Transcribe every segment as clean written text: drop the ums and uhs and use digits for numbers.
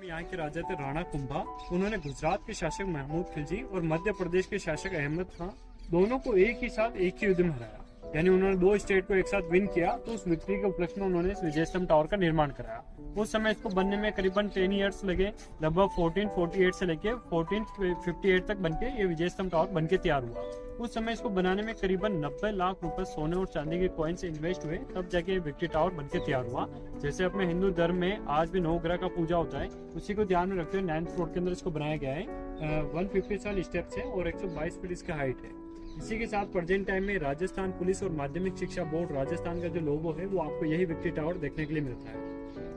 यहाँ के राजा थे राणा कुंभा। उन्होंने गुजरात के शासक महमूद खिलजी और मध्य प्रदेश के शासक अहमद खान दोनों को एक ही साथ एक ही युद्ध में हराया। यानी उन्होंने दो स्टेट को एक साथ विन किया। तो उस विक्ट्री के उपलक्ष्य में उन्होंने इस विजय स्तंभ टावर का निर्माण कराया। उस समय इसको बनने में करीबन 10 ईयर्स लगे। लगभग 1448 से लेके 1458 तक बनके ये विजय स्तंभ टावर बनके तैयार हुआ। उस समय इसको बनाने में करीबन 90 लाख रुपए सोने और चांदी के कॉइन्स इन्वेस्ट हुए, तब जाके विक्ट्री टावर बनके तैयार हुआ। जैसे अपने हिंदू धर्म में आज भी नवग्रह का पूजा होता है, उसी को ध्यान में रखते हुए 9th फ्लोर के अंदर इसको बनाया गया है। 157 स्टेप्स है और 122 फीट इसका हाइट है। इसी के साथ प्रेजेंट टाइम में राजस्थान पुलिस और माध्यमिक शिक्षा बोर्ड राजस्थान का जो लोगो है वो आपको यही विक्ट्री टावर देखने के लिए मिलता है।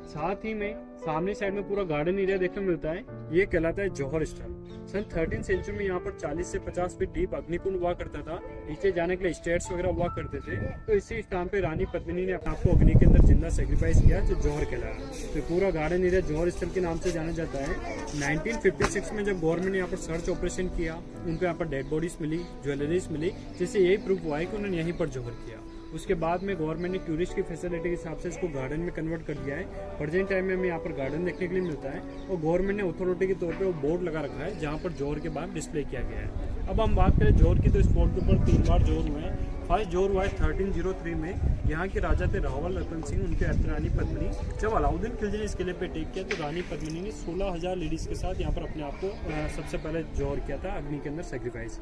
साथ ही में सामने साइड में पूरा गार्डन एरिया देखने को मिलता है। ये कहलाता है जौहर स्थल। सन 13th सेंचुरी में यहाँ पर 40 से 50 फीट डीप अग्निकुंड हुआ करता था। नीचे जाने के लिए स्टेयर्स वगैरह हुआ करते थे। तो इसी स्थान पे रानी पद्मिनी ने अपने आपको अग्नि के अंदर जिंदा सेक्रीफाइस किया, जो जौहर कहलाया। तो पूरा गार्डन एरिया जौहर स्थल के नाम से जाना जाता है। 1956 में जब गवर्नमेंट ने यहाँ पर सर्च ऑपरेशन किया, उनको यहाँ पर डेड बॉडीज मिली, ज्वेलरीज मिली, जिससे यही प्रूफ हुआ है कि उन्होंने यहीं पर जौहर किया। उसके बाद में गवर्नमेंट ने टूरिस्ट की फैसिलिटी के हिसाब से इसको गार्डन में कन्वर्ट कर दिया है। प्रेजेंट टाइम में हमें यहाँ पर गार्डन देखने के लिए मिलता है और गवर्नमेंट ने अथॉरिटी के तौर पे वो बोर्ड लगा रखा है जहाँ पर जौहर के बाद डिस्प्ले किया गया है। अब हम बात करें जौहर की, तो इस फोर्ट के ऊपर 3 बार जौहर हुए हैं। फर्स्ट जौहर हुआ है 1303 में। यहाँ के राजा थे रावल रतन सिंह, उनके अर्थ रानी पद्मिनी। जब अलाउद्दीन खिलजी ने इस किले पे अटैक किया तो रानी पद्मिनी ने 16,000 लेडीज के साथ यहाँ पर अपने आप को सबसे पहले जौहर किया था, अग्नि के अंदर सेक्रीफाइस।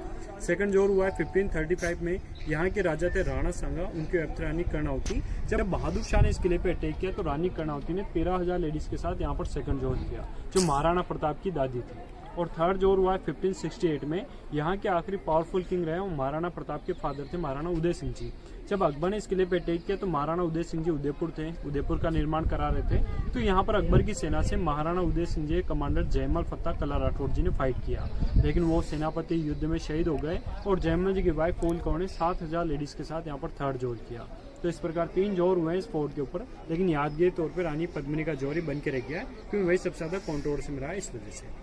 सेकंड जौहर हुआ है 1535 में। यहाँ के राजा थे राणा सांगा, उनके अर्थ रानी कर्णावती। जब बहादुर शाह ने इस किले पे अटैक किया तो रानी कर्णावती ने 13,000 लेडीज के साथ यहाँ पर सेकंड जौहर किया, जो महाराणा प्रताप की दादी थी। और थर्ड जौहर हुआ है 1568 में। यहाँ के आखिरी पावरफुल किंग रहे वो महाराणा प्रताप के फादर थे महाराणा उदय सिंह जी। जब अकबर ने इस किले पे अटैक किया तो महाराणा उदय सिंह जी उदयपुर थे, उदयपुर का निर्माण करा रहे थे। तो यहाँ पर अकबर की सेना से महाराणा उदय सिंह जी कमांडर जयमल फत्ता कला राठौड़ जी ने फाइट किया, लेकिन वो सेनापति युद्ध में शहीद हो गए। और जयमल जी की वाइफ फूल कौर ने 7,000 लेडीज के साथ यहाँ पर थर्ड जौहर किया। तो इस प्रकार 3 जौहर हुए हैं इस फोर्ट के ऊपर, लेकिन यादगार तौर पर रानी पद्मिनी का जौहर ही बन के रह गया है, क्योंकि वही सबसे ज्यादा कॉन्ट्रोवर्सी में रहा है इस वजह से।